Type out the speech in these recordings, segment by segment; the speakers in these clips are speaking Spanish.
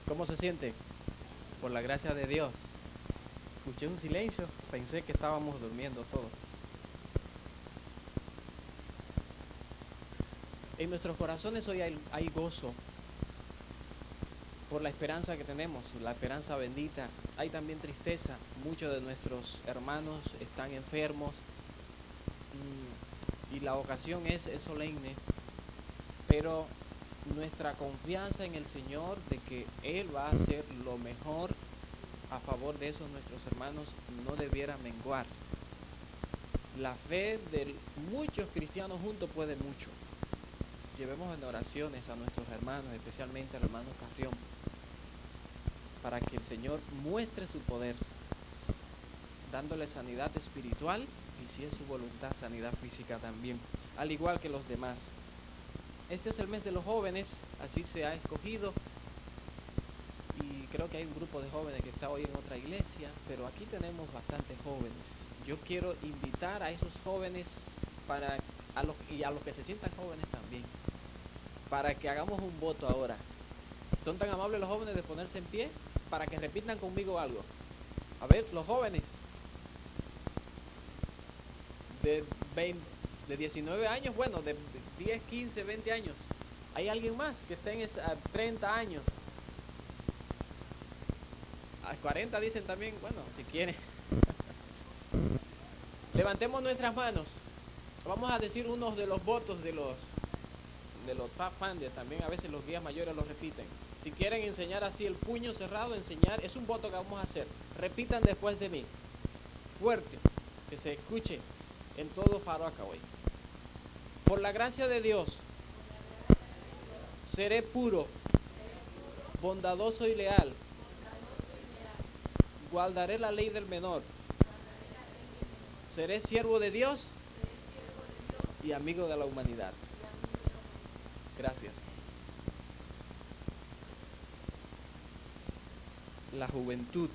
¿Cómo se siente? Por la gracia de Dios. Escuché un silencio, pensé que estábamos durmiendo todos. En nuestros corazones hoy hay gozo por la esperanza que tenemos, la esperanza bendita. Hay también tristeza. Muchos de nuestros hermanos están enfermos y la ocasión es solemne, pero nuestra confianza en el Señor de que Él va a hacer lo mejor a favor de esos nuestros hermanos no debiera menguar. La fe de muchos cristianos juntos puede mucho. Llevemos en oraciones a nuestros hermanos, especialmente al hermano Carrión, para que el Señor muestre su poder, dándole sanidad espiritual y, si es su voluntad, sanidad física también, al igual que los demás. Este es el mes de los jóvenes, así se ha escogido, y creo que hay un grupo de jóvenes que está hoy en otra iglesia, pero aquí tenemos bastantes jóvenes. Yo quiero invitar a esos jóvenes y a los que se sientan jóvenes también, para que hagamos un voto ahora. Son tan amables los jóvenes de ponerse en pie para que repitan conmigo algo. A ver, los jóvenes de 20, de 19 años, bueno, de 10, 15, 20 años. ¿Hay alguien más que esté en 30 años? A 40 dicen también, bueno, si quieren. Levantemos nuestras manos. Vamos a decir unos de los votos de los Pathfinders. También a veces los guías mayores los repiten. Si quieren enseñar así el puño cerrado, enseñar, es un voto que vamos a hacer. Repitan después de mí. Fuerte, que se escuche en todo Faroaca hoy. Por la gracia de Dios, seré puro, bondadoso y leal. Guardaré la ley del menor. Seré siervo de Dios y amigo de la humanidad. Gracias. La juventud,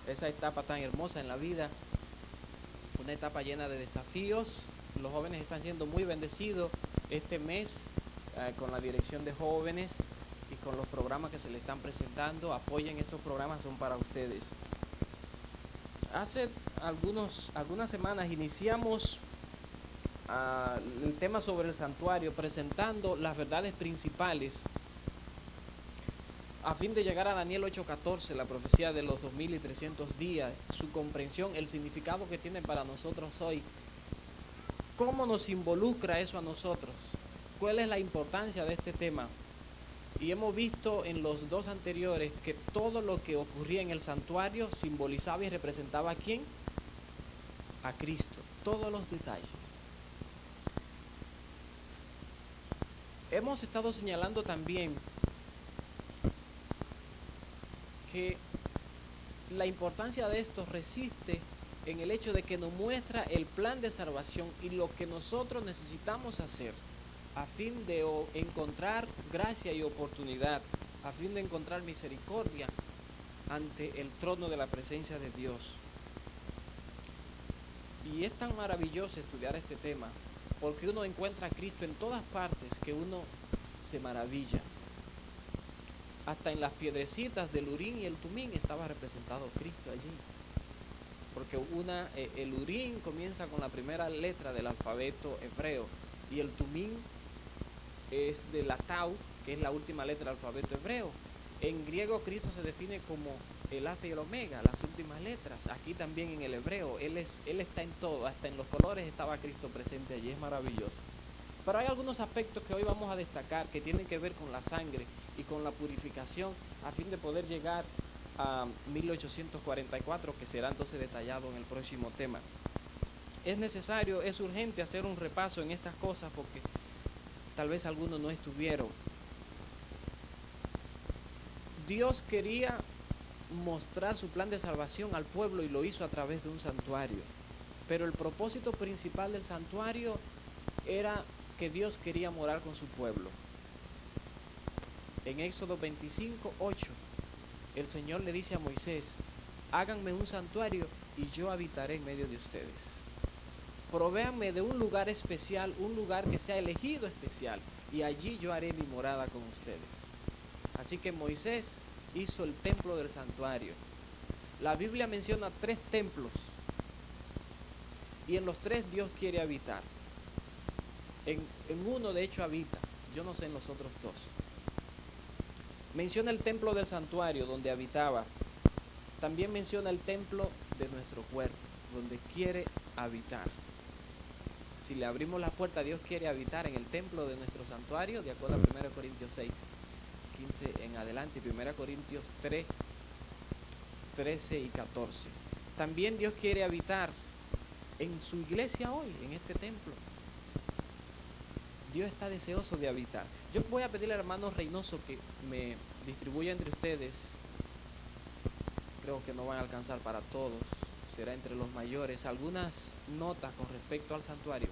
esa etapa tan hermosa en la vida, una etapa llena de desafíos. Los jóvenes están siendo muy bendecidos este mes con la dirección de jóvenes y con los programas que se les están presentando. Apoyen estos programas, son para ustedes. Hace algunas semanas iniciamos el tema sobre el santuario, presentando las verdades principales a fin de llegar a Daniel 8:14, la profecía de los 2300 días, su comprensión, el significado que tiene para nosotros hoy. ¿Cómo nos involucra eso a nosotros? ¿Cuál es la importancia de este tema? Y hemos visto en los dos anteriores que todo lo que ocurría en el santuario simbolizaba y representaba ¿a quién? A Cristo. Todos los detalles. Hemos estado señalando también que la importancia de esto resiste en el hecho de que nos muestra el plan de salvación y lo que nosotros necesitamos hacer a fin de encontrar gracia y oportunidad, a fin de encontrar misericordia ante el trono de la presencia de Dios. Y es tan maravilloso estudiar este tema, porque uno encuentra a Cristo en todas partes que uno se maravilla. Hasta en las piedrecitas del Urín y el Tumín estaba representado Cristo allí. Porque el Urín comienza con la primera letra del alfabeto hebreo y el Tumín es de la Tau, que es la última letra del alfabeto hebreo. En griego Cristo se define como el alfa y el omega, las últimas letras. Aquí también en el hebreo, Él está en todo, hasta en los colores estaba Cristo presente allí, es maravilloso. Pero hay algunos aspectos que hoy vamos a destacar que tienen que ver con la sangre y con la purificación a fin de poder llegar a 1844, que será entonces detallado en el próximo tema. Es necesario, es urgente hacer un repaso en estas cosas porque tal vez algunos no estuvieron. Dios quería mostrar su plan de salvación al pueblo y lo hizo a través de un santuario. Pero el propósito principal del santuario era que Dios quería morar con su pueblo. En Éxodo 25:8, el Señor le dice a Moisés: háganme un santuario y yo habitaré en medio de ustedes. Provéanme de un lugar especial, un lugar que sea elegido especial, y allí yo haré mi morada con ustedes. Así que Moisés hizo el templo del santuario. La Biblia menciona 3 templos y en los 3 Dios quiere habitar. En uno de hecho habita, yo no sé en los otros 2. Menciona el templo del santuario donde habitaba. También menciona el templo de nuestro cuerpo, donde quiere habitar. Si le abrimos la puerta, Dios quiere habitar en el templo de nuestro santuario, de acuerdo a 1 Corintios 6, 15 en adelante, y 1 Corintios 3, 13 y 14. También Dios quiere habitar en su iglesia hoy, en este templo. Dios está deseoso de habitar. Yo voy a pedirle al hermano Reynoso que me distribuya entre ustedes. Creo que no van a alcanzar para todos. Será entre los mayores. Algunas notas con respecto al santuario.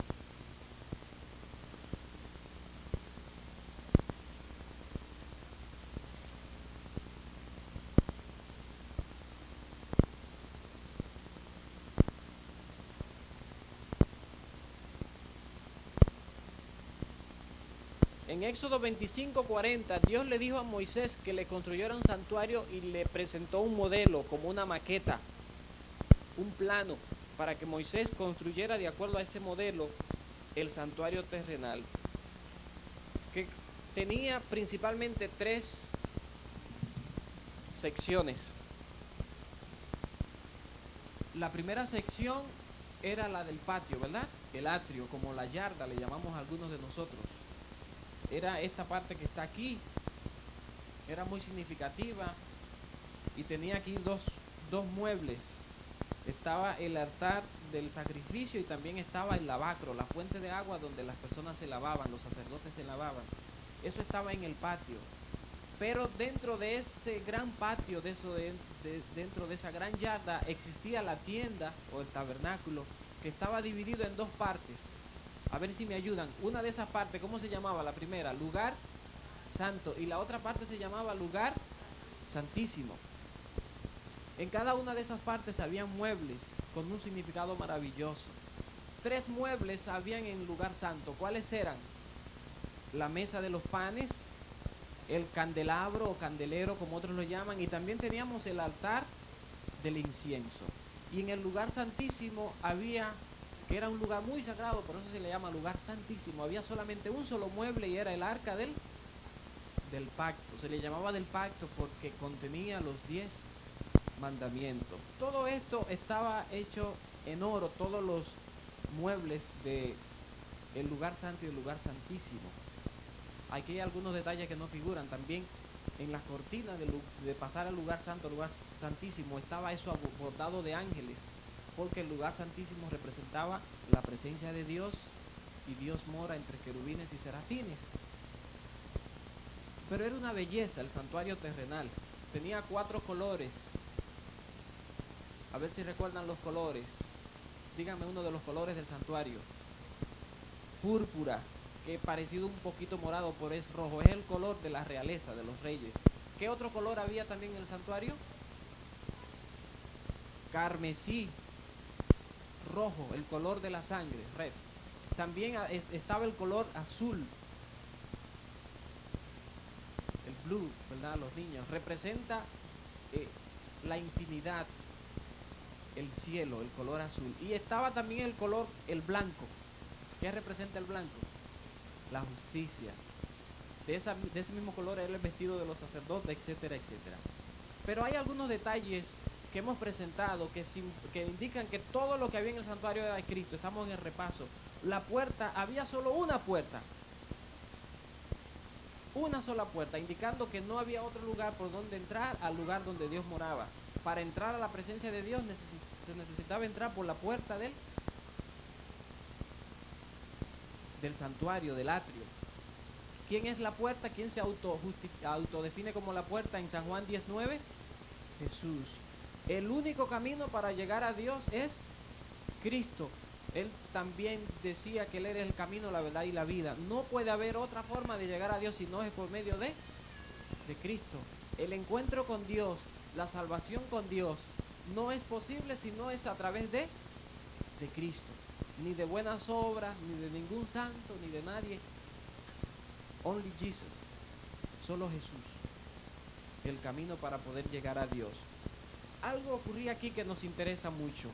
En Éxodo 25:40, Dios le dijo a Moisés que le construyera un santuario y le presentó un modelo, como una maqueta, un plano, para que Moisés construyera de acuerdo a ese modelo el santuario terrenal, que tenía principalmente 3 secciones. La primera sección era la del patio, ¿verdad? El atrio, como la yarda le llamamos a algunos de nosotros. Era esta parte que está aquí, era muy significativa y tenía aquí dos muebles. Estaba el altar del sacrificio y también estaba el lavacro, la fuente de agua donde las personas se lavaban, los sacerdotes se lavaban. Eso estaba en el patio. Pero dentro de ese gran patio, dentro de esa gran yarda, existía la tienda o el tabernáculo, que estaba dividido en 2 partes. A ver si me ayudan. Una de esas partes, ¿cómo se llamaba? La primera, lugar santo, y la otra parte se llamaba lugar santísimo. En cada una de esas partes había muebles con un significado maravilloso. 3 muebles habían en el lugar santo. ¿Cuáles eran? La mesa de los panes, el candelabro o candelero, como otros lo llaman, y también teníamos el altar del incienso. Y en el lugar santísimo había, que era un lugar muy sagrado, por eso se le llama lugar santísimo, había solamente un solo mueble y era el arca del pacto. Se le llamaba del pacto porque contenía los 10 mandamientos. Todo esto estaba hecho en oro, todos los muebles de el lugar santo y el lugar santísimo. Aquí hay algunos detalles que no figuran. También en las cortinas de pasar al lugar santo, al lugar santísimo, estaba eso bordado de ángeles, porque el lugar santísimo representaba la presencia de Dios y Dios mora entre querubines y serafines. Pero era una belleza el santuario terrenal. Tenía 4 colores. A ver si recuerdan los colores. Díganme uno de los colores del santuario. Púrpura, que parecido un poquito morado, pero es rojo. Es el color de la realeza, de los reyes. ¿Qué otro color había también en el santuario? Carmesí, rojo, el color de la sangre, red. También estaba el color azul, el blue, ¿verdad? Los niños. Representa la infinidad, el cielo, el color azul. Y estaba también el color, el blanco. ¿Qué representa el blanco? La justicia. De ese mismo color era el vestido de los sacerdotes, etcétera, etcétera. Pero hay algunos detalles que hemos presentado que indican que todo lo que había en el santuario era de Cristo. Estamos en el repaso. La puerta, había solo una puerta. Una sola puerta, indicando que no había otro lugar por donde entrar al lugar donde Dios moraba. Para entrar a la presencia de Dios se necesitaba entrar por la puerta del santuario, del atrio. ¿Quién es la puerta? ¿Quién se autodefine como la puerta en San Juan 19? Jesús. El único camino para llegar a Dios es Cristo. Él también decía que Él era el camino, la verdad y la vida. No puede haber otra forma de llegar a Dios si no es por medio de Cristo. El encuentro con Dios, la salvación con Dios, no es posible si no es a través de Cristo. Ni de buenas obras, ni de ningún santo, ni de nadie. Only Jesus. Solo Jesús. el camino para poder llegar a Dios. Algo ocurría aquí que nos interesa mucho.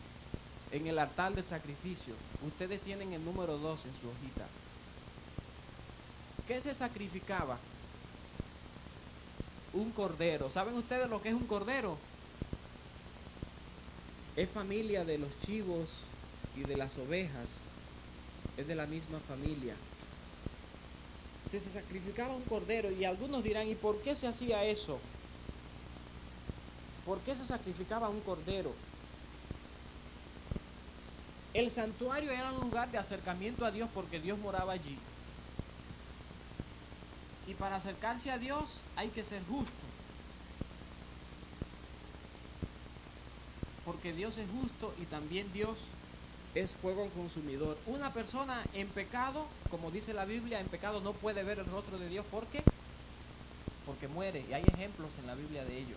En el altar del sacrificio, ustedes tienen el número 2 en su hojita. ¿Qué se sacrificaba? Un cordero. ¿Saben ustedes lo que es un cordero? Es familia de los chivos y de las ovejas. Es de la misma familia. Se sacrificaba un cordero y algunos dirán, ¿y por qué se hacía eso? ¿Por qué se sacrificaba un cordero? El santuario era un lugar de acercamiento a Dios porque Dios moraba allí. Y para acercarse a Dios hay que ser justo. Porque Dios es justo y también Dios es fuego consumidor. Una persona en pecado, como dice la Biblia, en pecado no puede ver el rostro de Dios. ¿Por qué? Porque muere. Y hay ejemplos en la Biblia de ello.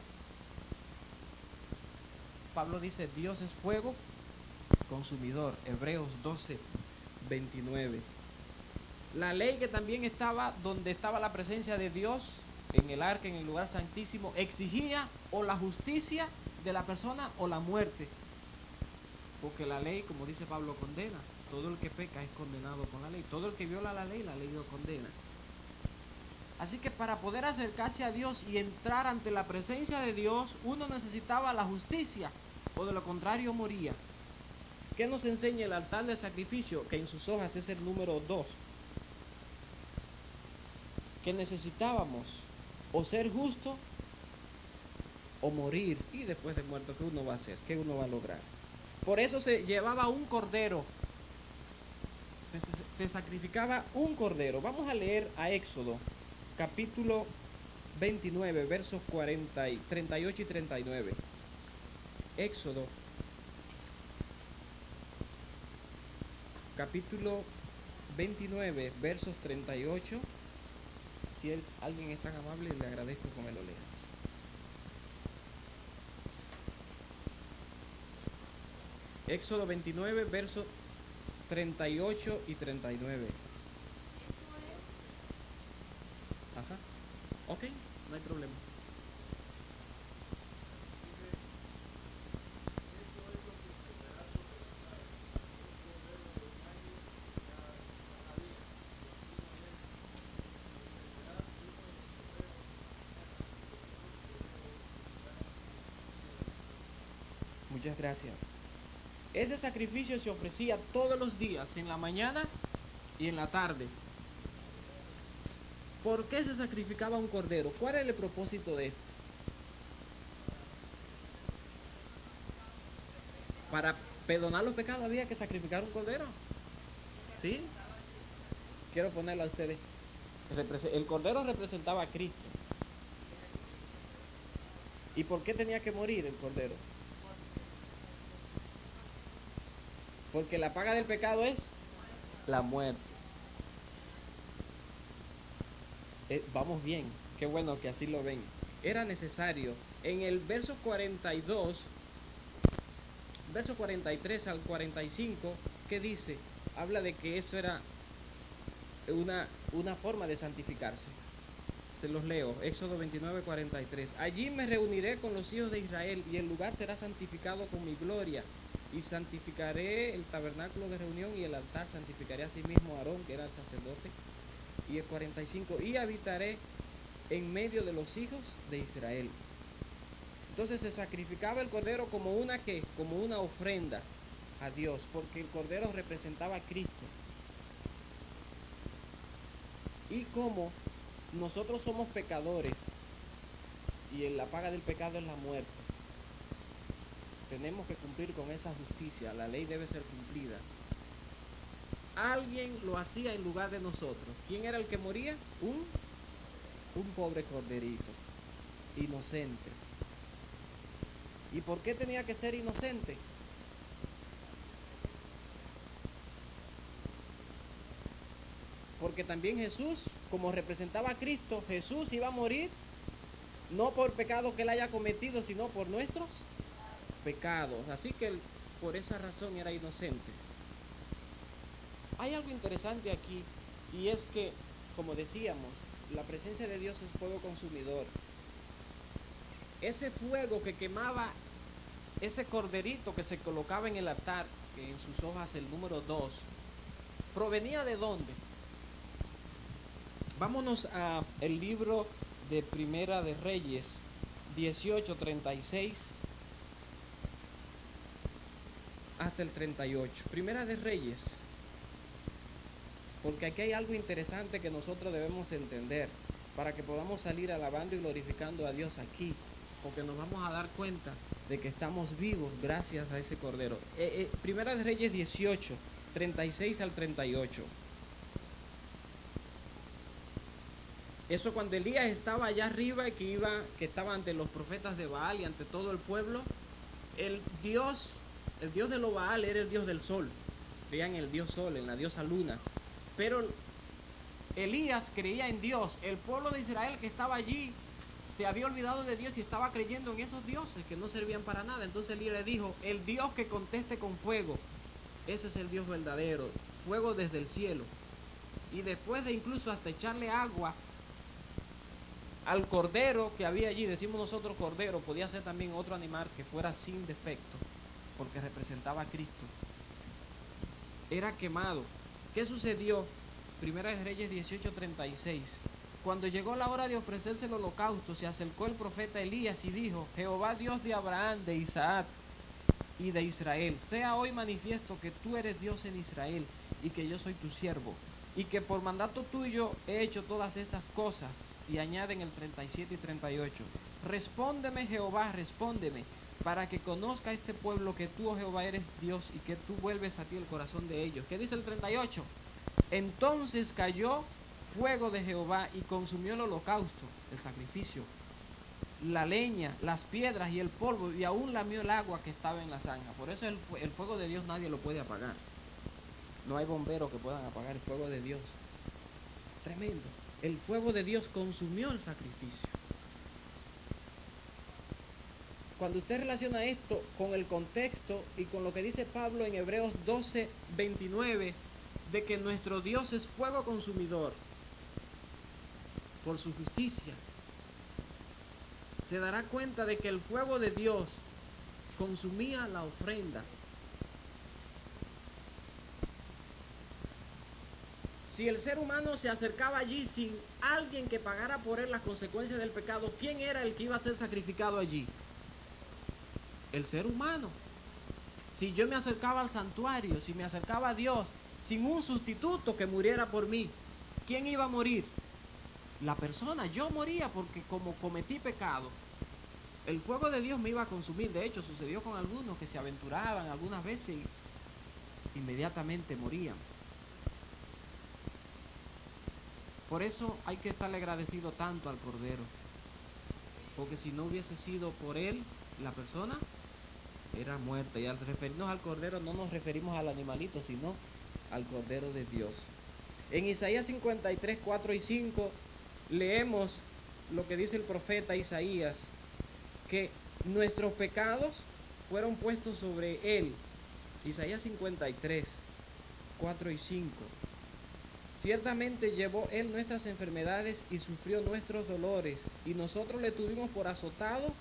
Pablo dice, Dios es fuego consumidor. Hebreos 12:29. La ley que también estaba donde estaba la presencia de Dios, en el arca, en el lugar santísimo, exigía o la justicia de la persona o la muerte. Porque la ley, como dice Pablo, condena. Todo el que peca es condenado con la ley. Todo el que viola la ley lo condena. Así que para poder acercarse a Dios y entrar ante la presencia de Dios, uno necesitaba la justicia, o de lo contrario moría. ¿Qué nos enseña el altar de sacrificio? Que en sus hojas es el número 2. Que necesitábamos o ser justo o morir. Y después de muerto, ¿qué uno va a hacer? ¿Qué uno va a lograr? Por eso se llevaba un cordero. Se sacrificaba un cordero. Vamos a leer a Éxodo, capítulo 29, versos 38 y 39. Éxodo, capítulo 29, versos 38. Si alguien es tan amable, le agradezco que me lo lea. Éxodo 29, versos 38 y 39. Ajá. Ok, no hay problema. Muchas gracias. Ese sacrificio se ofrecía todos los días, en la mañana y en la tarde. ¿Por qué se sacrificaba un cordero? ¿Cuál es el propósito de esto? Para perdonar los pecados había que sacrificar un cordero. ¿Sí? Quiero ponerlo a ustedes. El cordero representaba a Cristo. ¿Y por qué tenía que morir el cordero? Porque la paga del pecado es la muerte. Vamos bien, qué bueno que así lo ven. Era necesario. En el verso 42, verso 43 al 45, ¿qué dice? Habla de que eso era una forma de santificarse. Se los leo, Éxodo 29, 43. Allí me reuniré con los hijos de Israel y el lugar será santificado con mi gloria. Y santificaré el tabernáculo de reunión y el altar, santificaré a sí mismo a Aarón, que era el sacerdote. Y el 45, y habitaré en medio de los hijos de Israel. Entonces se sacrificaba el cordero como una ofrenda a Dios, porque el cordero representaba a Cristo. Y como nosotros somos pecadores y la paga del pecado es la muerte, tenemos que cumplir con esa justicia. La ley debe ser cumplida. Alguien lo hacía en lugar de nosotros. ¿Quién era el que moría? Un pobre corderito, inocente. ¿Y por qué tenía que ser inocente? Porque también Jesús, como representaba a Cristo, Jesús iba a morir no por pecados que él haya cometido, sino por nuestros pecados. Así que él, por esa razón, era inocente. Hay algo interesante aquí, y es que, como decíamos, la presencia de Dios es fuego consumidor. ese fuego que quemaba ese corderito que se colocaba en el altar, que en sus hojas el número 2, ¿provenía de dónde? Vámonos a el libro de Primera de Reyes 18:36 hasta el 38. Primera de Reyes, porque aquí hay algo interesante que nosotros debemos entender para que podamos salir alabando y glorificando a Dios aquí, porque nos vamos a dar cuenta de que estamos vivos gracias a ese Cordero. Primera de Reyes 18:36 al 38. Eso cuando Elías estaba allá arriba, que estaba ante los profetas de Baal y ante todo el pueblo, el dios de los Baal era el dios del sol. Creían en el dios sol, en la diosa luna. Pero Elías creía en Dios. El pueblo de Israel que estaba allí se había olvidado de Dios y estaba creyendo en esos dioses que no servían para nada. Entonces Elías le dijo: el Dios que conteste con fuego, ese es el Dios verdadero, fuego desde el cielo. Y después de incluso hasta echarle agua al cordero que había allí, decimos nosotros cordero, podía ser también otro animal que fuera sin defecto, porque representaba a Cristo, era quemado. ¿Qué sucedió? Primera de Reyes 18:36. Cuando llegó la hora de ofrecerse el holocausto, se acercó el profeta Elías y dijo: Jehová Dios de Abraham, de Isaac y de Israel, sea hoy manifiesto que tú eres Dios en Israel y que yo soy tu siervo, y que por mandato tuyo he hecho todas estas cosas. Y añaden el 37 y 38. Respóndeme, Jehová, respóndeme, para que conozca este pueblo que tú, oh Jehová, eres Dios y que tú vuelves a ti el corazón de ellos. ¿Qué dice el 38? Entonces cayó fuego de Jehová y consumió el holocausto, el sacrificio, la leña, las piedras y el polvo, y aún lamió el agua que estaba en la zanja. Por eso el fuego de Dios nadie lo puede apagar. No hay bomberos que puedan apagar el fuego de Dios. Tremendo. El fuego de Dios consumió el sacrificio. Cuando usted relaciona esto con el contexto y con lo que dice Pablo en Hebreos 12:29, de que nuestro Dios es fuego consumidor por su justicia, se dará cuenta de que el fuego de Dios consumía la ofrenda. Si el ser humano se acercaba allí sin alguien que pagara por él las consecuencias del pecado, ¿quién era el que iba a ser sacrificado allí? El ser humano. Si yo me acercaba al santuario, si me acercaba a Dios, sin un sustituto que muriera por mí, ¿quién iba a morir? La persona. Yo moría porque como cometí pecado, el fuego de Dios me iba a consumir. De hecho, sucedió con algunos que se aventuraban algunas veces y inmediatamente morían. Por eso hay que estarle agradecido tanto al Cordero, porque si no hubiese sido por él, la persona era muerta. Y al referirnos al Cordero no nos referimos al animalito, sino al Cordero de Dios. En Isaías 53, 4 y 5 leemos lo que dice el profeta Isaías, que nuestros pecados fueron puestos sobre él. Isaías 53, 4 y 5. Ciertamente llevó él nuestras enfermedades y sufrió nuestros dolores, y nosotros le tuvimos por azotado,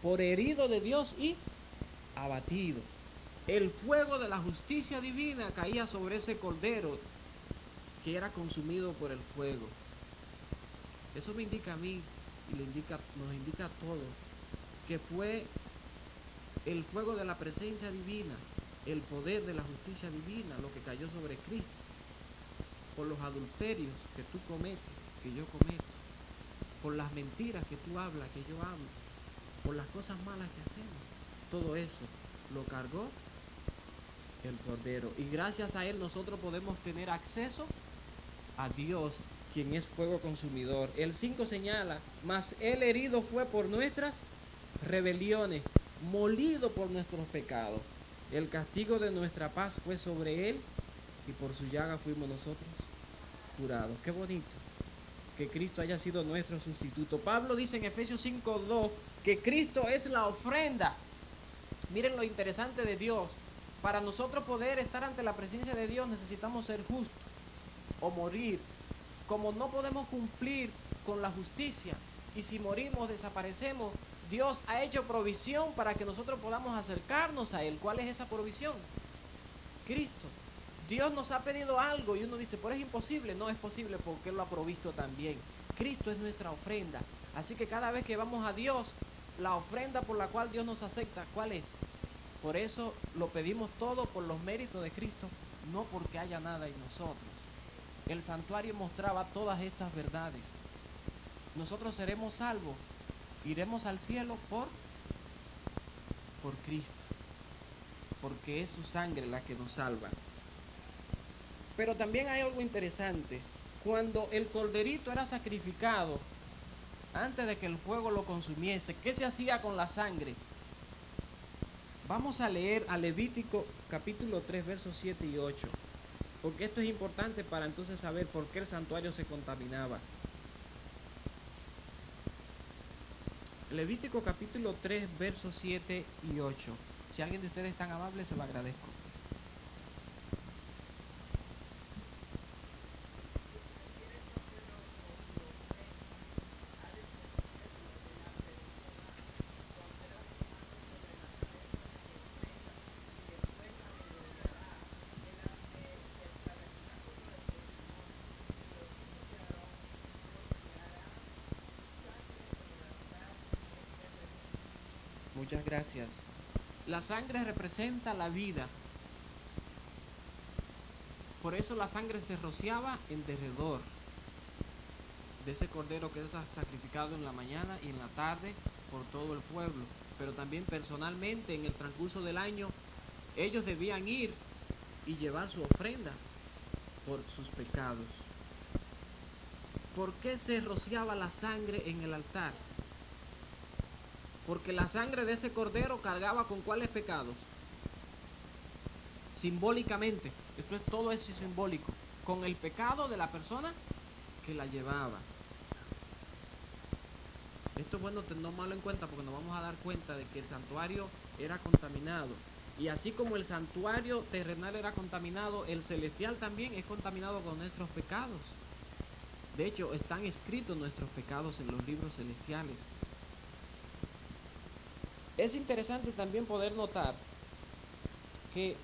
por herido de Dios y abatido. El fuego de la justicia divina caía sobre ese cordero que era consumido por el fuego. Eso me indica a mí y nos indica a todos que fue el fuego de la presencia divina, el poder de la justicia divina, lo que cayó sobre Cristo. Por los adulterios que tú cometes, que yo cometo, por las mentiras que tú hablas, que yo hablo, por las cosas malas que hacemos, todo eso lo cargó el Cordero. Y gracias a él nosotros podemos tener acceso a Dios, quien es fuego consumidor. El 5 señala: mas él herido fue por nuestras rebeliones, molido por nuestros pecados. El castigo de nuestra paz fue sobre él, y por su llaga fuimos nosotros curados. Qué bonito que Cristo haya sido nuestro sustituto. Pablo dice en Efesios 5:2 que Cristo es la ofrenda. Miren lo interesante de Dios. Para nosotros poder estar ante la presencia de Dios necesitamos ser justos o morir. Como no podemos cumplir con la justicia y si morimos desaparecemos, Dios ha hecho provisión para que nosotros podamos acercarnos a Él. ¿Cuál es esa provisión? Cristo. Dios nos ha pedido algo y uno dice, pero es imposible. No es posible porque Él lo ha provisto también. Cristo es nuestra ofrenda. Así que cada vez que vamos a Dios, la ofrenda por la cual Dios nos acepta, ¿cuál es? Por eso lo pedimos todo por los méritos de Cristo, no porque haya nada en nosotros. El santuario mostraba todas estas verdades. Nosotros seremos salvos, iremos al cielo por Cristo, porque es su sangre la que nos salva. Pero también hay algo interesante. Cuando el corderito era sacrificado, antes de que el fuego lo consumiese, ¿qué se hacía con la sangre? Vamos a leer a Levítico capítulo 3, versos 7 y 8, porque esto es importante para entonces saber por qué el santuario se contaminaba. Levítico capítulo 3, versos 7 y 8. Si alguien de ustedes es tan amable, se lo agradezco. Muchas gracias. La sangre representa la vida. Por eso la sangre se rociaba en derredor de ese cordero que es sacrificado en la mañana y en la tarde por todo el pueblo. Pero también personalmente en el transcurso del año ellos debían ir y llevar su ofrenda por sus pecados. ¿Por qué se rociaba la sangre en el altar? Porque la sangre de ese cordero cargaba con cuáles pecados. Simbólicamente, esto es todo eso simbólico, con el pecado de la persona que la llevaba. Esto es bueno tomarlo en cuenta porque nos vamos a dar cuenta de que el santuario era contaminado. Y así como el santuario terrenal era contaminado, el celestial también es contaminado con nuestros pecados. De hecho, están escritos nuestros pecados en los libros celestiales. Es interesante también poder notar que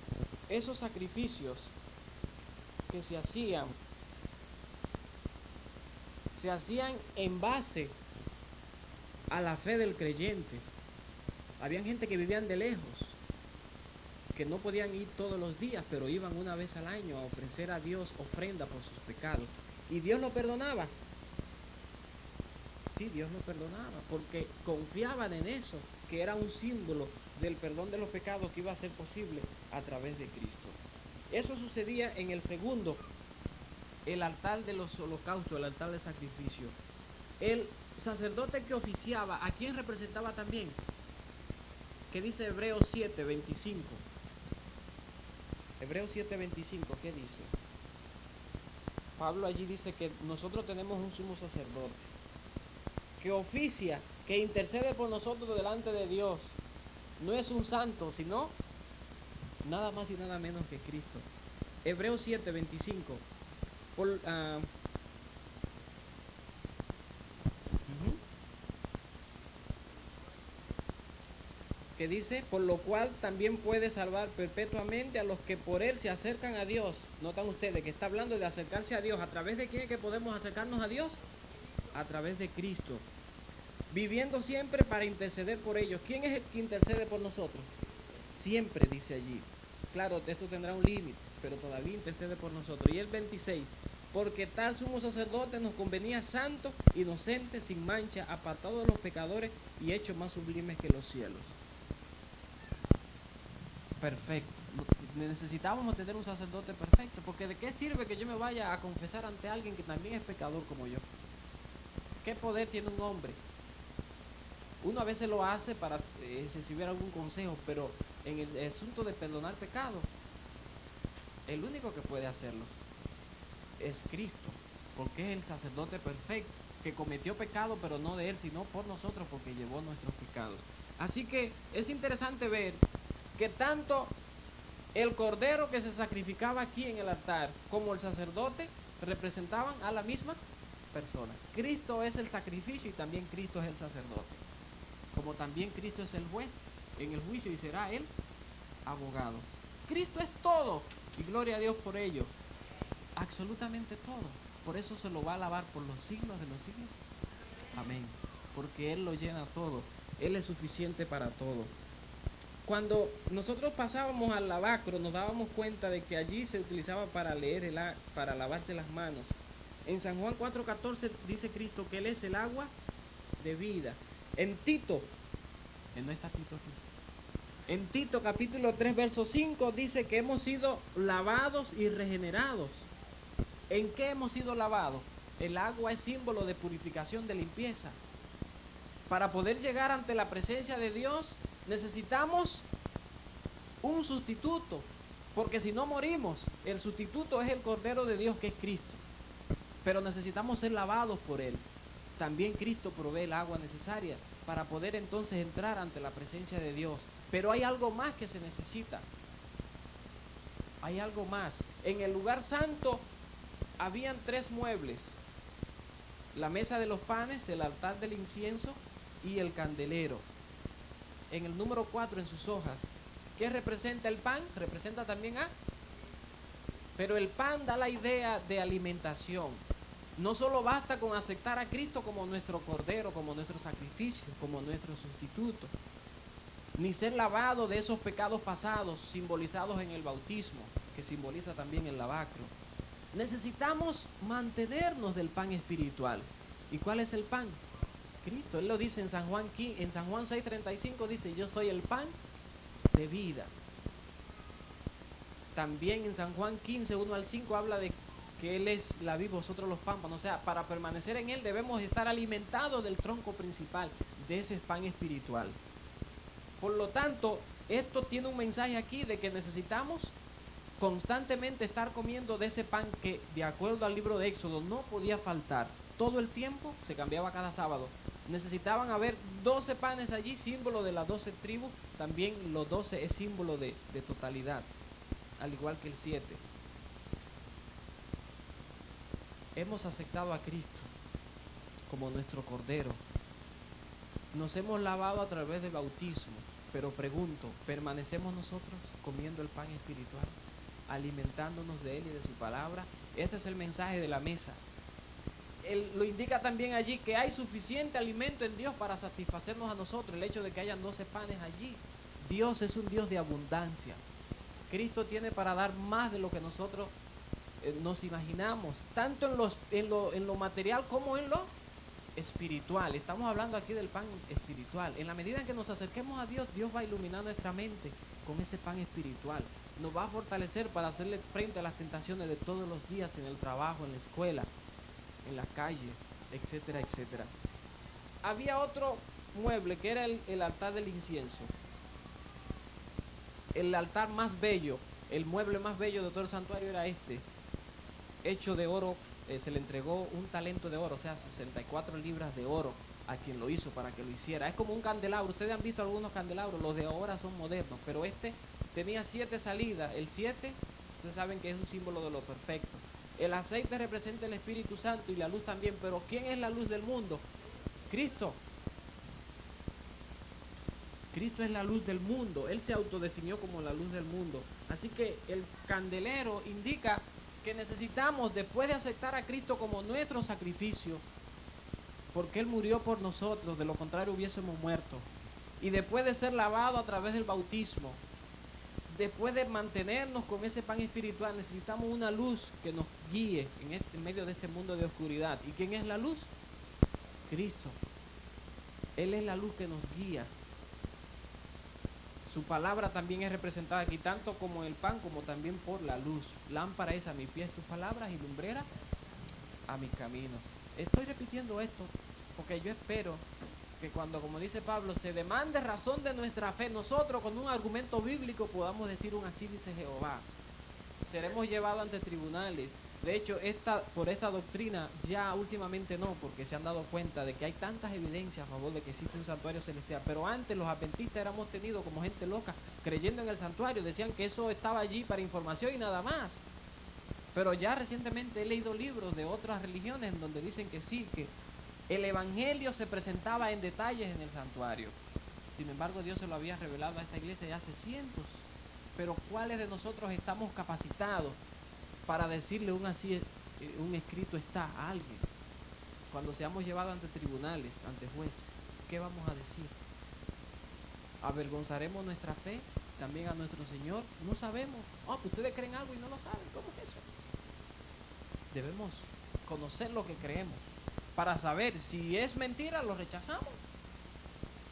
esos sacrificios que se hacían en base a la fe del creyente. Habían gente que vivían de lejos, que no podían ir todos los días, pero iban una vez al año a ofrecer a Dios ofrenda por sus pecados. Y Dios lo perdonaba. Sí, Dios lo perdonaba, porque confiaban en eso, que era un símbolo del perdón de los pecados que iba a ser posible a través de Cristo. Eso sucedía en el segundo, el altar de los holocaustos, el altar de sacrificio. El sacerdote que oficiaba, ¿a quién representaba también? ¿Qué dice Hebreos 7:25? Hebreos 7:25, ¿qué dice? Pablo allí dice que nosotros tenemos un sumo sacerdote que oficia, que intercede por nosotros delante de Dios. No es un santo, sino nada más y nada menos que Cristo. Hebreos 7:25. Que dice, por lo cual también puede salvar perpetuamente a los que por él se acercan a Dios. Notan ustedes que está hablando de acercarse a Dios. ¿A través de quién es que podemos acercarnos a Dios? A través de Cristo. Viviendo siempre para interceder por ellos. ¿Quién es el que intercede por nosotros? Siempre, dice allí. Claro, esto tendrá un límite, pero todavía intercede por nosotros. Y el 26, porque tal sumo sacerdote nos convenía santo, inocente, sin mancha, apartado de los pecadores y hecho más sublimes que los cielos. Perfecto. Necesitábamos tener un sacerdote perfecto, porque ¿de qué sirve que yo me vaya a confesar ante alguien que también es pecador como yo? ¿Qué poder tiene un hombre? Uno a veces lo hace para recibir algún consejo, pero en el asunto de perdonar pecado, el único que puede hacerlo es Cristo, porque es el sacerdote perfecto, que cometió pecado, pero no de él, sino por nosotros, porque llevó nuestros pecados. Así que es interesante ver que tanto el cordero que se sacrificaba aquí en el altar como el sacerdote representaban a la misma persona. Cristo es el sacrificio y también Cristo es el sacerdote. como también Cristo es el juez en el juicio y será el abogado. Cristo es todo y gloria a Dios por ello, absolutamente todo. Por eso se lo va a alabar por los siglos de los siglos. Amén. Porque Él lo llena todo. Él es suficiente para todo. Cuando nosotros pasábamos al lavacro, nos dábamos cuenta de que allí se utilizaba para leer para lavarse las manos. En San Juan 4:14 dice Cristo que Él es el agua de vida. En Tito, no está Tito aquí. En Tito capítulo 3 verso 5 dice que hemos sido lavados y regenerados. ¿En qué hemos sido lavados? El agua es símbolo de purificación, de limpieza. Para poder llegar ante la presencia de Dios necesitamos un sustituto, porque si no morimos, el sustituto es el Cordero de Dios, que es Cristo. Pero necesitamos ser lavados por Él. También Cristo provee el agua necesaria para poder entonces entrar ante la presencia de Dios. Pero hay algo más que se necesita. Hay algo más. En el lugar santo habían 3 muebles: la mesa de los panes, el altar del incienso y el candelero. En el número 4 en sus hojas, ¿qué representa el pan? Representa también pero el pan da la idea de alimentación. No solo basta con aceptar a Cristo como nuestro Cordero, como nuestro sacrificio, como nuestro sustituto, ni ser lavado de esos pecados pasados simbolizados en el bautismo, que simboliza también el lavacro. Necesitamos mantenernos del pan espiritual. ¿Y cuál es el pan? Cristo. Él lo dice en San Juan 6:35, dice: yo soy el pan de vida. También en San Juan 15:1-5 habla de que Él es la vid, vosotros los pámpanos. O sea, para permanecer en Él debemos estar alimentados del tronco principal, de ese pan espiritual. Por lo tanto, esto tiene un mensaje aquí de que necesitamos constantemente estar comiendo de ese pan que, de acuerdo al libro de Éxodo, no podía faltar. Todo el tiempo, se cambiaba cada sábado. Necesitaban haber 12 panes allí, símbolo de las 12 tribus. También los 12 es símbolo de totalidad, al igual que el 7. Hemos aceptado a Cristo como nuestro Cordero. Nos hemos lavado a través del bautismo. Pero pregunto, ¿permanecemos nosotros comiendo el pan espiritual, alimentándonos de Él y de su palabra? Este es el mensaje de la mesa. Él lo indica también allí, que hay suficiente alimento en Dios para satisfacernos a nosotros. El hecho de que hayan 12 panes allí. Dios es un Dios de abundancia. Cristo tiene para dar más de lo que nosotros nos imaginamos, tanto en lo material como en lo espiritual. Estamos hablando aquí del pan espiritual. En la medida en que nos acerquemos a Dios, Dios va a iluminar nuestra mente con ese pan espiritual. Nos va a fortalecer para hacerle frente a las tentaciones de todos los días, en el trabajo, en la escuela, en la calle, etcétera, etcétera. Había otro mueble que era el altar del incienso. El altar más bello, el mueble más bello de todo el santuario era este, hecho de oro. Se le entregó un talento de oro, o sea, 64 libras de oro a quien lo hizo para que lo hiciera. Es como un candelabro. Ustedes han visto algunos candelabros, los de ahora son modernos, pero este tenía 7 salidas. El 7, ustedes saben que es un símbolo de lo perfecto. El aceite representa el Espíritu Santo y la luz también, pero ¿quién es la luz del mundo? Cristo. Cristo es la luz del mundo. Él se autodefinió como la luz del mundo. Así que el candelero indica que necesitamos, después de aceptar a Cristo como nuestro sacrificio, porque Él murió por nosotros, de lo contrario hubiésemos muerto, y después de ser lavado a través del bautismo, después de mantenernos con ese pan espiritual, necesitamos una luz que nos guíe en medio de este mundo de oscuridad. ¿Y quién es la luz? Cristo. Él es la luz que nos guía. Su palabra también es representada aquí, tanto como el pan, como también por la luz. Lámpara es a mis pies tus palabras y lumbrera a mi camino. Estoy repitiendo esto porque yo espero que cuando, como dice Pablo, se demande razón de nuestra fe, nosotros con un argumento bíblico podamos decir un así dice Jehová. Seremos llevados ante tribunales. De hecho, por esta doctrina ya últimamente no, porque se han dado cuenta de que hay tantas evidencias a favor de que existe un santuario celestial. Pero antes los adventistas éramos tenidos como gente loca, creyendo en el santuario. Decían que eso estaba allí para información y nada más. Pero ya recientemente he leído libros de otras religiones en donde dicen que sí, El evangelio se presentaba en detalles en el santuario. Sin embargo, Dios se lo había revelado a esta iglesia ya hace cientos. Pero ¿cuáles de nosotros estamos capacitados para decirle un escrito está a alguien? Cuando seamos llevados ante tribunales, ante jueces, ¿qué vamos a decir? ¿Avergonzaremos nuestra fe también a nuestro Señor? No sabemos. Pues ustedes creen algo y no lo saben. ¿Cómo es eso? Debemos conocer lo que creemos para saber si es mentira, lo rechazamos.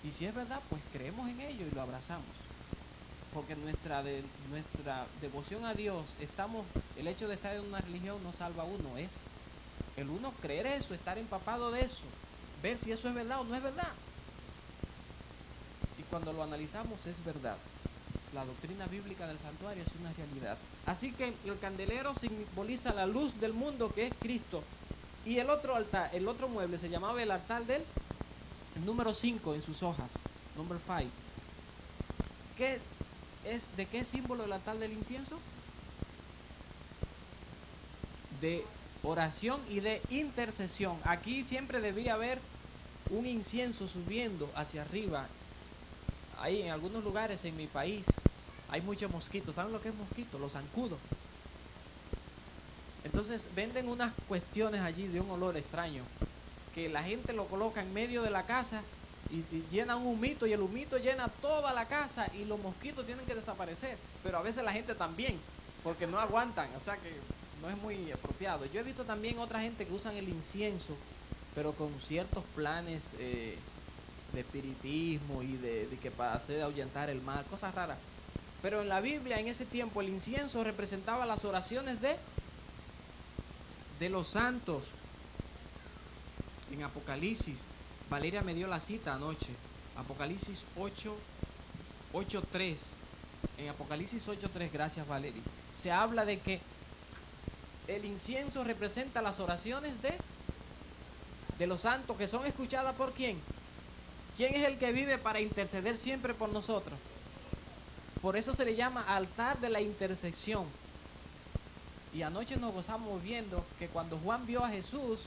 Y si es verdad, pues creemos en ello y lo abrazamos. Porque nuestra devoción a Dios, el hecho de estar en una religión no salva a uno, es el uno creer eso, estar empapado de eso, ver si eso es verdad o no es verdad. Y cuando lo analizamos es verdad. La doctrina bíblica del santuario es una realidad. Así que el candelero simboliza la luz del mundo, que es Cristo. Y el otro altar, el otro mueble se llamaba el altar del número 5 en sus hojas, number 5. ¿De qué símbolo el altar del incienso? De oración y de intercesión. Aquí siempre debía haber un incienso subiendo hacia arriba. Ahí en algunos lugares en mi país hay muchos mosquitos. ¿Saben lo que es mosquito? Los zancudos. Entonces venden unas cuestiones allí de un olor extraño, que la gente lo coloca en medio de la casa y llena un humito, y el humito llena toda la casa y los mosquitos tienen que desaparecer. Pero a veces la gente también, porque no aguantan, o sea que no es muy apropiado. Yo he visto también otra gente que usan el incienso, pero con ciertos planes de espiritismo y de que para hacer ahuyentar el mal, cosas raras. Pero en la Biblia, en ese tiempo, el incienso representaba las oraciones de los santos. En Apocalipsis, Valeria me dio la cita anoche, Apocalipsis 8:3. En Apocalipsis 8:3, gracias Valeria, se habla de que el incienso representa las oraciones de los santos, que son escuchadas por ¿quién? ¿Quién es el que vive para interceder siempre por nosotros? Por eso se le llama altar de la intercesión. Y anoche nos gozamos viendo que cuando Juan vio a Jesús,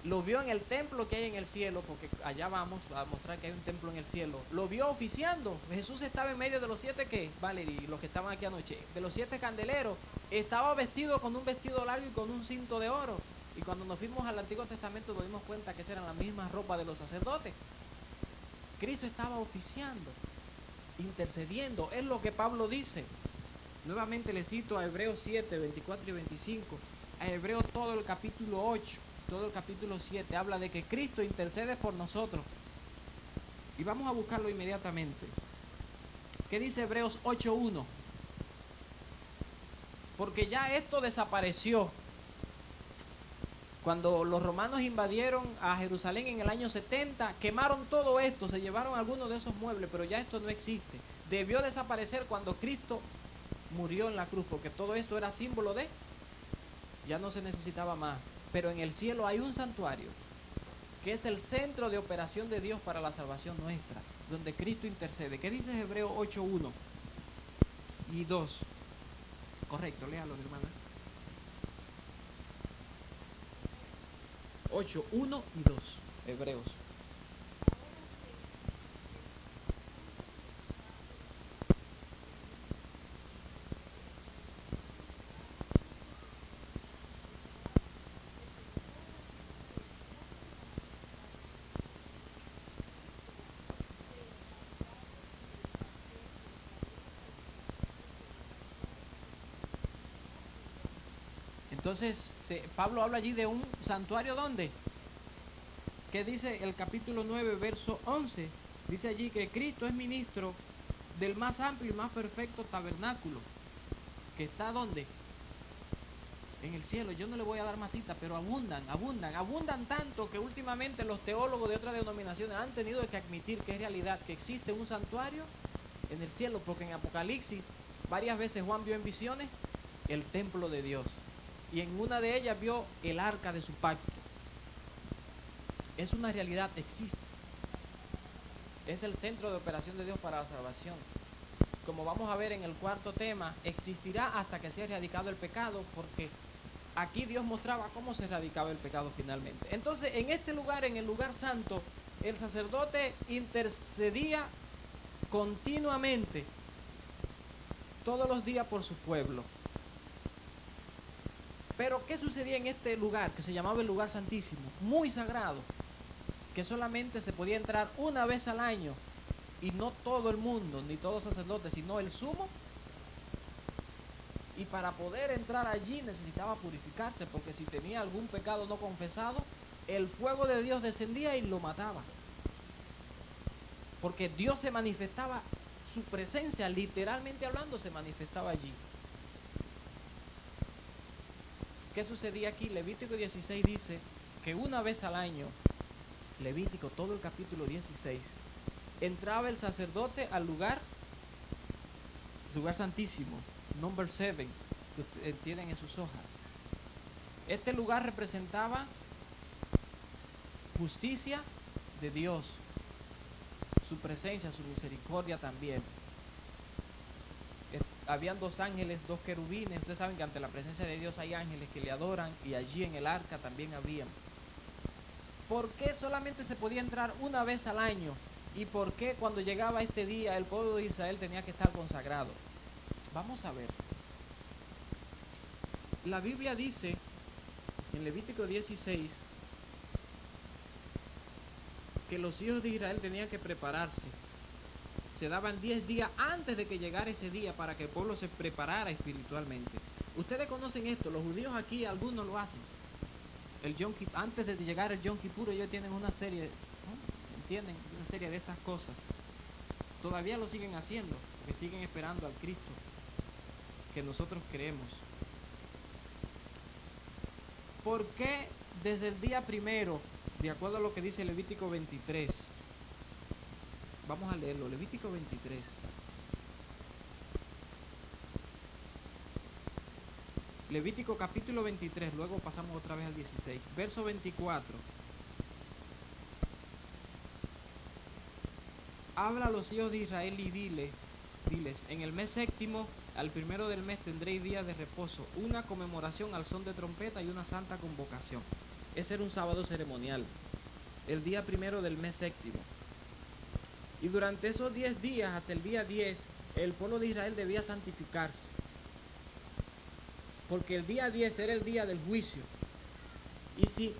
lo vio en el templo que hay en el cielo, porque allá vamos a mostrar que hay un templo en el cielo. Lo vio oficiando. Jesús estaba en medio de los 7 ¿qué? Valerie, los que estaban aquí anoche, de los 7 candeleros. Estaba vestido con un vestido largo y con un cinto de oro. Y cuando nos fuimos al Antiguo Testamento nos dimos cuenta que esas eran las mismas ropas de los sacerdotes. Cristo estaba oficiando, intercediendo. Es lo que Pablo dice. Nuevamente le cito a Hebreos 7, 24 y 25. A Hebreos todo el capítulo 8. Todo el capítulo 7 habla de que Cristo intercede por nosotros. Y vamos a buscarlo inmediatamente. ¿Qué dice Hebreos 8:1? Porque ya esto desapareció. Cuando los romanos invadieron a Jerusalén en el año 70, quemaron todo esto, se llevaron algunos de esos muebles, pero ya esto no existe. Debió desaparecer cuando Cristo murió en la cruz, porque todo esto era símbolo de, ya no se necesitaba más. Pero en el cielo hay un santuario, que es el centro de operación de Dios para la salvación nuestra, donde Cristo intercede. ¿Qué dice Hebreos 8:1 y 2? Correcto, léalo, hermana. 8:1 y 2, Hebreos. Entonces, Pablo habla allí de un santuario, ¿dónde? ¿Qué dice el capítulo 9, verso 11? Dice allí que Cristo es ministro del más amplio y más perfecto tabernáculo, que está ¿dónde? En el cielo. Yo no le voy a dar más cita, pero abundan tanto que últimamente los teólogos de otras denominaciones han tenido que admitir que es realidad, que existe un santuario en el cielo, porque en Apocalipsis varias veces Juan vio en visiones el templo de Dios, y en una de ellas vio el arca de su pacto. Es una realidad, existe. Es el centro de operación de Dios para la salvación. Como vamos a ver en el cuarto tema, existirá hasta que sea erradicado el pecado, porque aquí Dios mostraba cómo se erradicaba el pecado finalmente. Entonces, en este lugar, en el lugar santo, el sacerdote intercedía continuamente, todos los días por su pueblo. Pero ¿qué sucedía en este lugar, que se llamaba el lugar santísimo? Muy sagrado, que solamente se podía entrar una vez al año, y no todo el mundo, ni todos los sacerdotes, sino el sumo. Y para poder entrar allí necesitaba purificarse, porque si tenía algún pecado no confesado, el fuego de Dios descendía y lo mataba. Porque Dios se manifestaba, su presencia, literalmente hablando, se manifestaba allí. ¿Qué sucedía aquí? Levítico 16 dice que una vez al año, Levítico, todo el capítulo 16, entraba el sacerdote al lugar santísimo, number 7, que ustedes tienen en sus hojas. Este lugar representaba justicia de Dios, su presencia, su misericordia también. Habían dos ángeles, dos querubines. Ustedes saben que ante la presencia de Dios hay ángeles que le adoran, y allí en el arca también habían. ¿Por qué solamente se podía entrar una vez al año? ¿Y por qué cuando llegaba este día el pueblo de Israel tenía que estar consagrado? Vamos a ver. La Biblia dice en Levítico 16 que los hijos de Israel tenían que prepararse. Se daban 10 días antes de que llegara ese día para que el pueblo se preparara espiritualmente. Ustedes conocen esto, los judíos aquí, algunos lo hacen. El Yom Kippur, antes de llegar el Yom Kippur, ellos tienen una serie, ¿no? ¿Entienden? Una serie de estas cosas. Todavía lo siguen haciendo, que siguen esperando al Cristo que nosotros creemos. ¿Por qué desde el día primero, de acuerdo a lo que dice Levítico 23? Vamos a leerlo, Levítico 23. Levítico capítulo 23, luego pasamos otra vez al 16. Verso 24. Habla a los hijos de Israel y diles, en el mes séptimo, al primero del mes tendréis días de reposo, una conmemoración al son de trompeta y una santa convocación. Ese era un sábado ceremonial, el día primero del mes séptimo. Y durante esos 10 días, hasta el día 10, el pueblo de Israel debía santificarse. Porque el día 10 era el día del juicio. Y si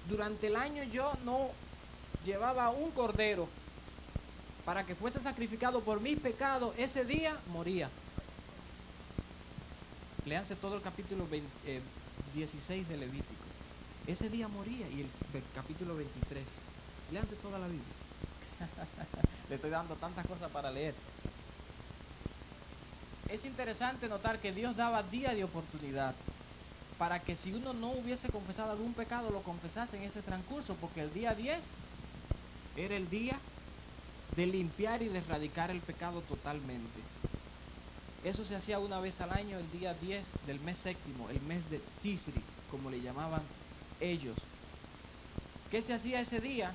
durante el año yo no llevaba un cordero para que fuese sacrificado por mis pecados, ese día moría. Léanse todo el capítulo 16 de Levítico. Ese día moría, y el capítulo 23. Léanse toda la Biblia. Le estoy dando tantas cosas para leer. Es interesante notar que Dios daba día de oportunidad para que si uno no hubiese confesado algún pecado, lo confesase en ese transcurso, porque el día 10 era el día de limpiar y de erradicar el pecado totalmente. Eso se hacía una vez al año, el día 10 del mes séptimo, el mes de Tisri, como le llamaban ellos. ¿Qué se hacía ese día?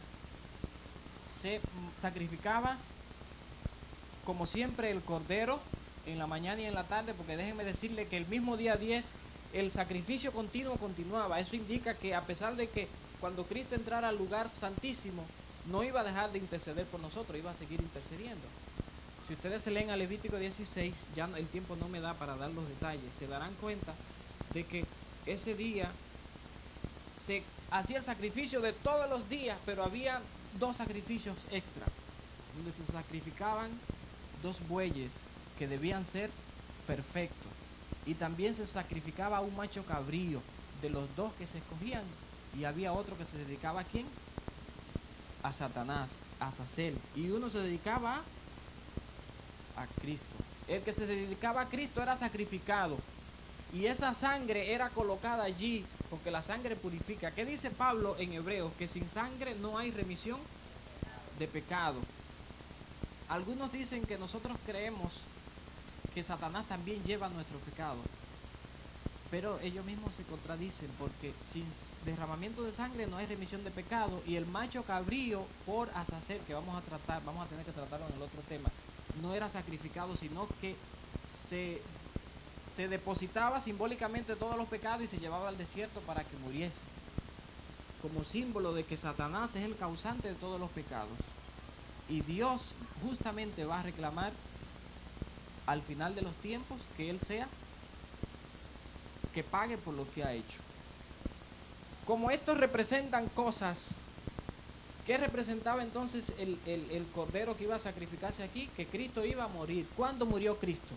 Se sacrificaba, como siempre, el cordero en la mañana y en la tarde, porque déjenme decirle que el mismo día 10 el sacrificio continuo continuaba. Eso indica que a pesar de que cuando Cristo entrara al lugar santísimo, no iba a dejar de interceder por nosotros, iba a seguir intercediendo. Si ustedes se leen a Levítico 16, ya el tiempo no me da para dar los detalles, se darán cuenta de que ese día se hacía el sacrificio de todos los días, pero había 2 sacrificios extra, donde se sacrificaban 2 bueyes que debían ser perfectos, y también se sacrificaba un macho cabrío de los 2 que se escogían, y había otro que se dedicaba ¿a quién? A Satanás, a Azazel, y uno se dedicaba a Cristo. El que se dedicaba a Cristo era sacrificado, y esa sangre era colocada allí, porque la sangre purifica. ¿Qué dice Pablo en Hebreos? Que sin sangre no hay remisión de pecado. Algunos dicen que nosotros creemos que Satanás también lleva nuestro pecado, pero ellos mismos se contradicen, porque sin derramamiento de sangre no hay remisión de pecado, y el macho cabrío por Azazel, que vamos a tener que tratarlo en el otro tema, no era sacrificado, sino que se se depositaba simbólicamente todos los pecados y se llevaba al desierto para que muriese, como símbolo de que Satanás es el causante de todos los pecados. Y Dios justamente va a reclamar al final de los tiempos que Él sea, que pague por lo que ha hecho. Como estos representan cosas, ¿qué representaba entonces el cordero que iba a sacrificarse aquí? Que Cristo iba a morir. ¿Cuándo murió Cristo?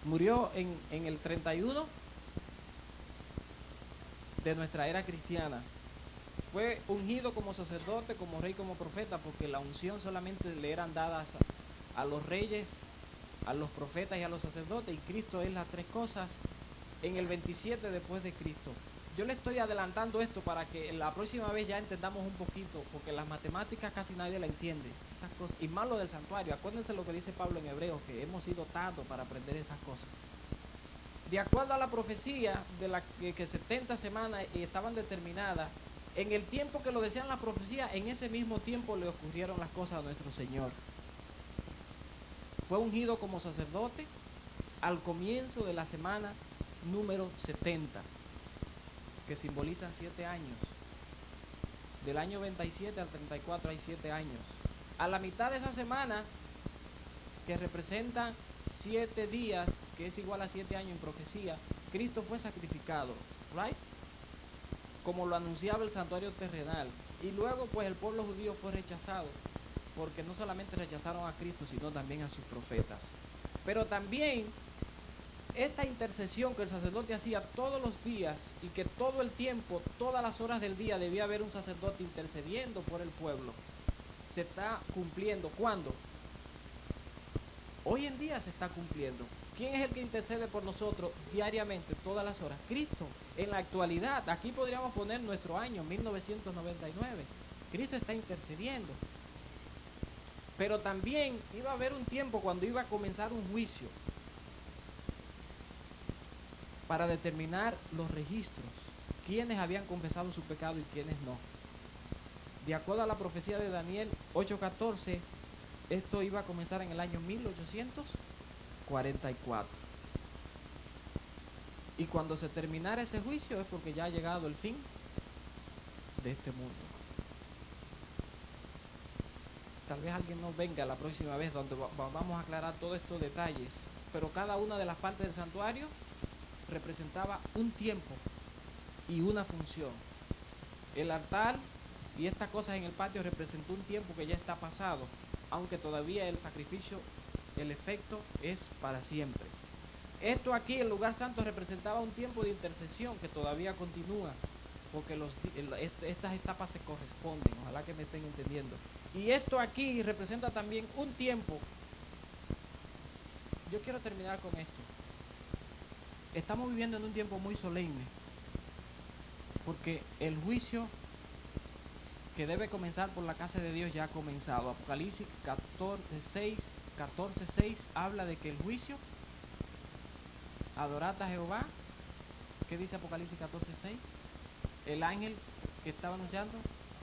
Murió en el 31 de nuestra era cristiana. Fue ungido como sacerdote, como rey, como profeta, porque la unción solamente le eran dadas a los reyes, a los profetas y a los sacerdotes, y Cristo es las tres cosas en el 27 después de Cristo. Yo le estoy adelantando esto para que la próxima vez ya entendamos un poquito, porque las matemáticas casi nadie la entiende, estas cosas, y más lo del santuario. Acuérdense lo que dice Pablo en Hebreos, que hemos ido tanto para aprender estas cosas. De acuerdo a la profecía de la que 70 semanas estaban determinadas, en el tiempo que lo decían las profecías, en ese mismo tiempo le ocurrieron las cosas a nuestro Señor. Fue ungido como sacerdote al comienzo de la semana número 70, que simbolizan 7 años. Del año 27 al 34 hay 7 años. A la mitad de esa semana, que representa 7 días, que es igual a 7 años en profecía, Cristo fue sacrificado, ¿right? Como lo anunciaba el santuario terrenal. Y luego pues el pueblo judío fue rechazado, porque no solamente rechazaron a Cristo, sino también a sus profetas. Pero también esta intercesión que el sacerdote hacía todos los días, y que todo el tiempo, todas las horas del día debía haber un sacerdote intercediendo por el pueblo, se está cumpliendo. ¿Cuándo? Hoy en día se está cumpliendo. ¿Quién es el que intercede por nosotros diariamente, todas las horas? Cristo. En la actualidad, aquí podríamos poner nuestro año, 1999. Cristo está intercediendo. Pero también iba a haber un tiempo cuando iba a comenzar un juicio para determinar los registros, quiénes habían confesado su pecado y quiénes no. De acuerdo a la profecía de Daniel 8:14, esto iba a comenzar en el año 1844. Y cuando se terminara ese juicio es porque ya ha llegado el fin de este mundo. Tal vez alguien nos venga la próxima vez donde vamos a aclarar todos estos detalles, pero cada una de las partes del santuario representaba un tiempo y una función. El altar y estas cosas en el patio representó un tiempo que ya está pasado, aunque todavía el sacrificio, el efecto es para siempre. Esto aquí, el lugar santo, representaba un tiempo de intercesión que todavía continúa, porque estas etapas se corresponden, ojalá que me estén entendiendo. Y esto aquí representa también un tiempo. Yo quiero terminar con esto. Estamos viviendo en un tiempo muy solemne, porque el juicio que debe comenzar por la casa de Dios ya ha comenzado. Apocalipsis 14:6 habla de que el juicio, adorad a Jehová. ¿Qué dice Apocalipsis 14:6? El ángel que estaba anunciando,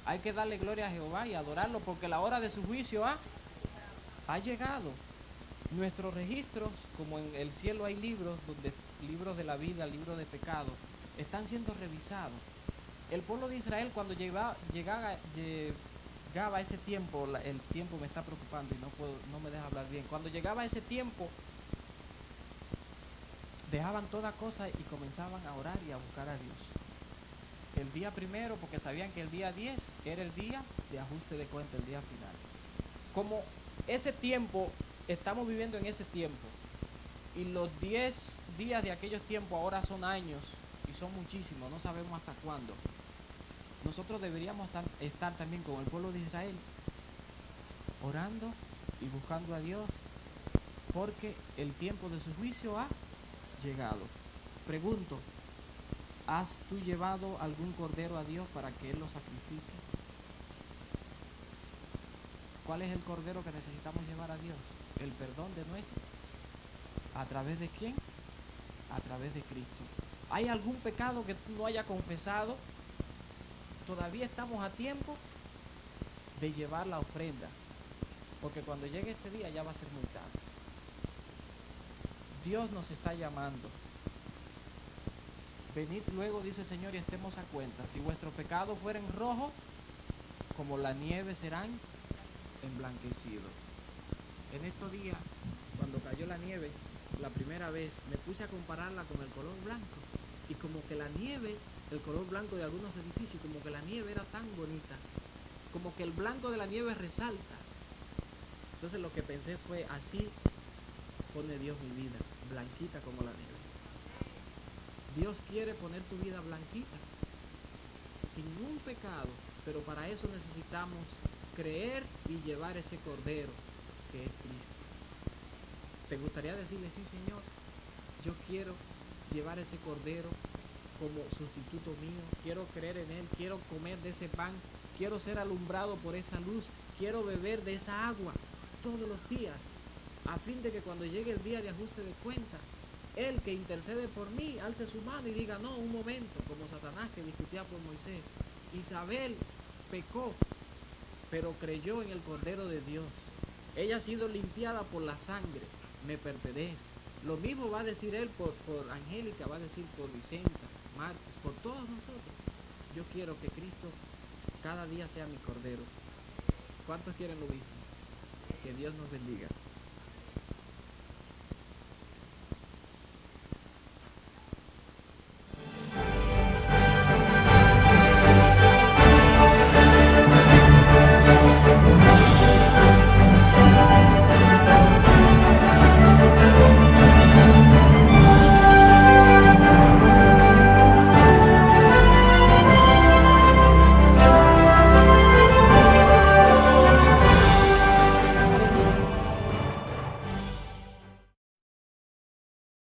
hay que darle gloria a Jehová y adorarlo, porque la hora de su juicio ha llegado. Nuestros registros, como en el cielo hay libros, donde libros de la vida, libros de pecado, están siendo revisados. El pueblo de Israel, cuando llegaba ese tiempo, el tiempo me está preocupando y no me deja hablar bien. Cuando llegaba ese tiempo, dejaban toda cosa y comenzaban a orar y a buscar a Dios. El día primero, porque sabían que el día 10 era el día de ajuste de cuenta, el día final. Como ese tiempo, estamos viviendo en ese tiempo, y los 10 días de aquellos tiempos ahora son años, y son muchísimos, no sabemos hasta cuándo. Nosotros deberíamos estar también con el pueblo de Israel, orando y buscando a Dios, porque el tiempo de su juicio ha llegado. Pregunto, ¿has tú llevado algún cordero a Dios para que Él lo sacrifique? ¿Cuál es el cordero que necesitamos llevar a Dios? El perdón de nuestro. ¿A través de quién? A través de Cristo. ¿Hay algún pecado que tú no hayas confesado? Todavía estamos a tiempo de llevar la ofrenda, porque cuando llegue este día ya va a ser muy tarde. Dios nos está llamando. Venid luego, dice el Señor, y estemos a cuenta. Si vuestros pecados fueren rojos, como la nieve serán emblanquecidos. En estos días, cuando cayó la nieve, la primera vez, me puse a compararla con el color blanco. Y como que la nieve, el color blanco de algunos edificios, como que la nieve era tan bonita. Como que el blanco de la nieve resalta. Entonces lo que pensé fue, así pone Dios mi vida, blanquita como la nieve. Dios quiere poner tu vida blanquita, sin un pecado, pero para eso necesitamos creer y llevar ese cordero que es Cristo. ¿Te gustaría decirle, sí, Señor, yo quiero llevar ese cordero como sustituto mío, quiero creer en él, quiero comer de ese pan, quiero ser alumbrado por esa luz, quiero beber de esa agua todos los días, a fin de que cuando llegue el día de ajuste de cuentas, él que intercede por mí, alce su mano y diga, no, un momento, como Satanás que discutía por Moisés. Isabel pecó, pero creyó en el Cordero de Dios. Ella ha sido limpiada por la sangre, me pertenece. Lo mismo va a decir él por Angélica, va a decir por Vicenta, Marcos, por todos nosotros. Yo quiero que Cristo cada día sea mi Cordero. ¿Cuántos quieren lo mismo? Que Dios nos bendiga.